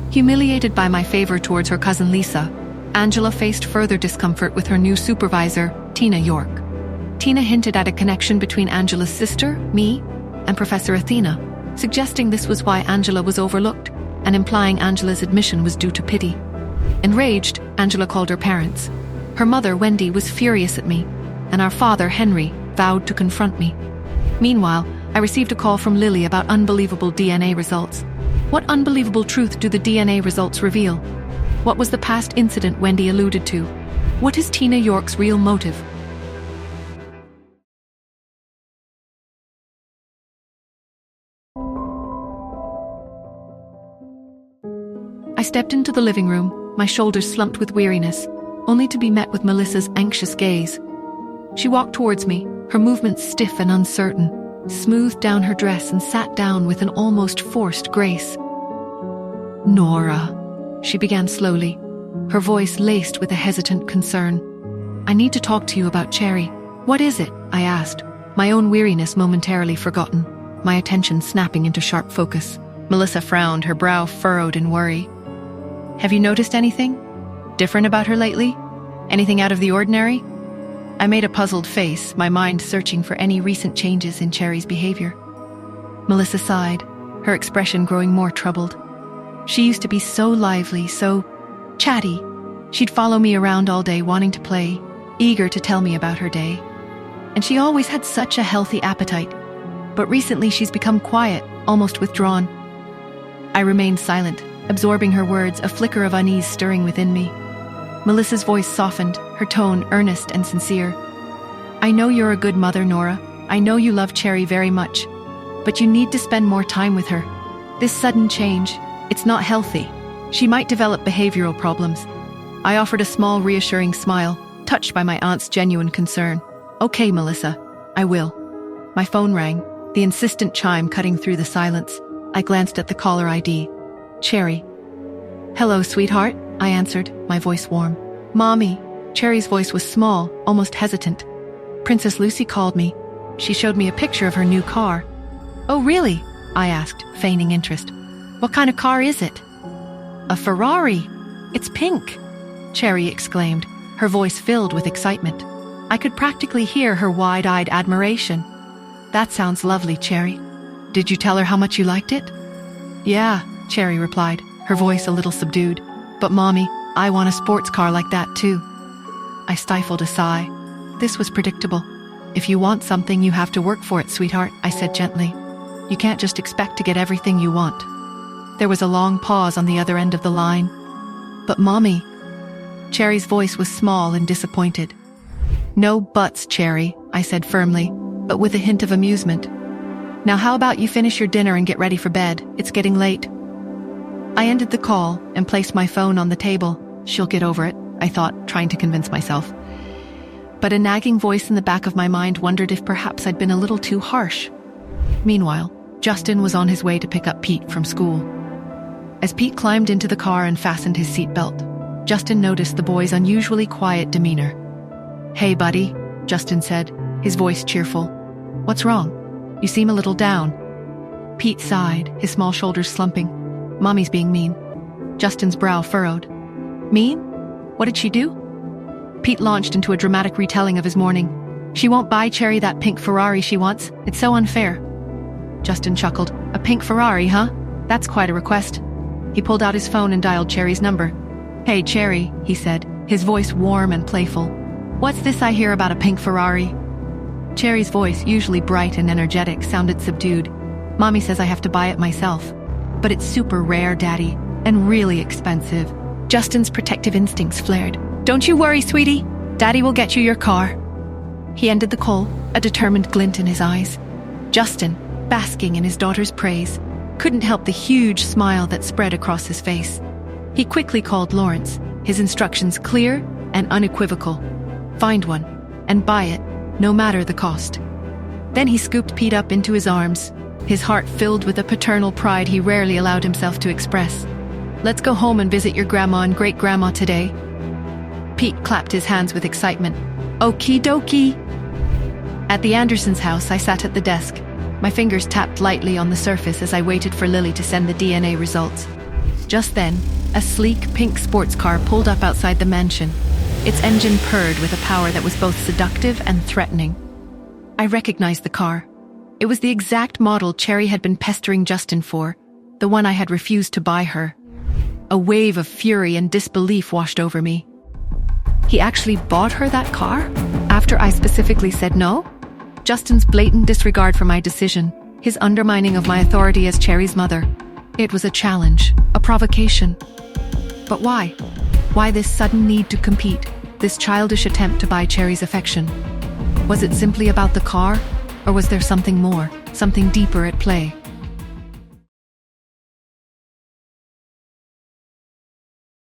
Humiliated by my favor towards her cousin Lisa, Angela faced further discomfort with her new supervisor, Tina York. Tina hinted at a connection between Angela's sister, me, and Professor Athena, suggesting this was why Angela was overlooked, and implying Angela's admission was due to pity. Enraged, Angela called her parents. Her mother, Wendy, was furious at me, and our father, Henry, vowed to confront me. Meanwhile, I received a call from Lily about unbelievable DNA results. What unbelievable truth do the DNA results reveal? What was the past incident Wendy alluded to? What is Tina York's real motive? I stepped into the living room, my shoulders slumped with weariness, only to be met with Melissa's anxious gaze. She walked towards me, her movements stiff and uncertain, smoothed down her dress and sat down with an almost forced grace. "Nora," she began slowly, her voice laced with a hesitant concern. "I need to talk to you about Cherry." "What is it?" I asked, my own weariness momentarily forgotten, my attention snapping into sharp focus. Melissa frowned, her brow furrowed in worry. "Have you noticed anything different about her lately? Anything out of the ordinary?" I made a puzzled face, my mind searching for any recent changes in Cherry's behavior. Melissa sighed, her expression growing more troubled. She used to be so lively, so chatty. She'd follow me around all day wanting to play, eager to tell me about her day. And she always had such a healthy appetite. But recently she's become quiet, almost withdrawn. I remained silent, absorbing her words, a flicker of unease stirring within me. Melissa's voice softened, her tone earnest and sincere. "I know you're a good mother, Nora. I know you love Cherry very much. But you need to spend more time with her. This sudden change, it's not healthy. She might develop behavioral problems." I offered a small, reassuring smile, touched by my aunt's genuine concern. "Okay, Melissa, I will." My phone rang, the insistent chime cutting through the silence. I glanced at the caller ID. Cherry. "Hello, sweetheart," I answered, my voice warm. "Mommy." Cherry's voice was small, almost hesitant. "Princess Lucy called me. She showed me a picture of her new car." "Oh, really?" I asked, feigning interest. "What kind of car is it?" "A Ferrari. It's pink," Cherry exclaimed, her voice filled with excitement. I could practically hear her wide-eyed admiration. "That sounds lovely, Cherry. Did you tell her how much you liked it?" "Yeah," Cherry replied, her voice a little subdued. "But Mommy, I want a sports car like that too." I stifled a sigh. This was predictable. "If you want something, you have to work for it, sweetheart," I said gently. "You can't just expect to get everything you want." There was a long pause on the other end of the line. "But Mommy..." Cherry's voice was small and disappointed. "No buts, Cherry," I said firmly, but with a hint of amusement. "Now how about you finish your dinner and get ready for bed? It's getting late." I ended the call and placed my phone on the table. She'll get over it, I thought, trying to convince myself. But a nagging voice in the back of my mind wondered if perhaps I'd been a little too harsh. Meanwhile, Justin was on his way to pick up Pete from school. As Pete climbed into the car and fastened his seatbelt, Justin noticed the boy's unusually quiet demeanor. "Hey, buddy," Justin said, his voice cheerful. "What's wrong? You seem a little down." Pete sighed, his small shoulders slumping. "Mommy's being mean." Justin's brow furrowed. "Mean? What did she do?" Pete launched into a dramatic retelling of his morning. "She won't buy Cherry that pink Ferrari she wants. It's so unfair." Justin chuckled. "A pink Ferrari, huh? That's quite a request." He pulled out his phone and dialed Cherry's number. "Hey, Cherry," he said, his voice warm and playful. "What's this I hear about a pink Ferrari?" Cherry's voice, usually bright and energetic, sounded subdued. "Mommy says I have to buy it myself. But it's super rare, Daddy, and really expensive." Justin's protective instincts flared. "Don't you worry, sweetie. Daddy will get you your car." He ended the call, a determined glint in his eyes. Justin, basking in his daughter's praise, couldn't help the huge smile that spread across his face. He quickly called Lawrence, his instructions clear and unequivocal. Find one, and buy it, no matter the cost. Then he scooped Pete up into his arms, his heart filled with a paternal pride he rarely allowed himself to express. "Let's go home and visit your grandma and great-grandma today." Pete clapped his hands with excitement. "Okie dokie." At the Andersons' house, I sat at the desk. My fingers tapped lightly on the surface as I waited for Lily to send the DNA results. Just then, a sleek pink sports car pulled up outside the mansion. Its engine purred with a power that was both seductive and threatening. I recognized the car. It was the exact model Cherry had been pestering Justin for, the one I had refused to buy her. A wave of fury and disbelief washed over me. He actually bought her that car? After I specifically said no? Justin's blatant disregard for my decision, his undermining of my authority as Cherry's mother. It was a challenge, a provocation. But why? Why this sudden need to compete, this childish attempt to buy Cherry's affection? Was it simply about the car, or was there something more, something deeper at play?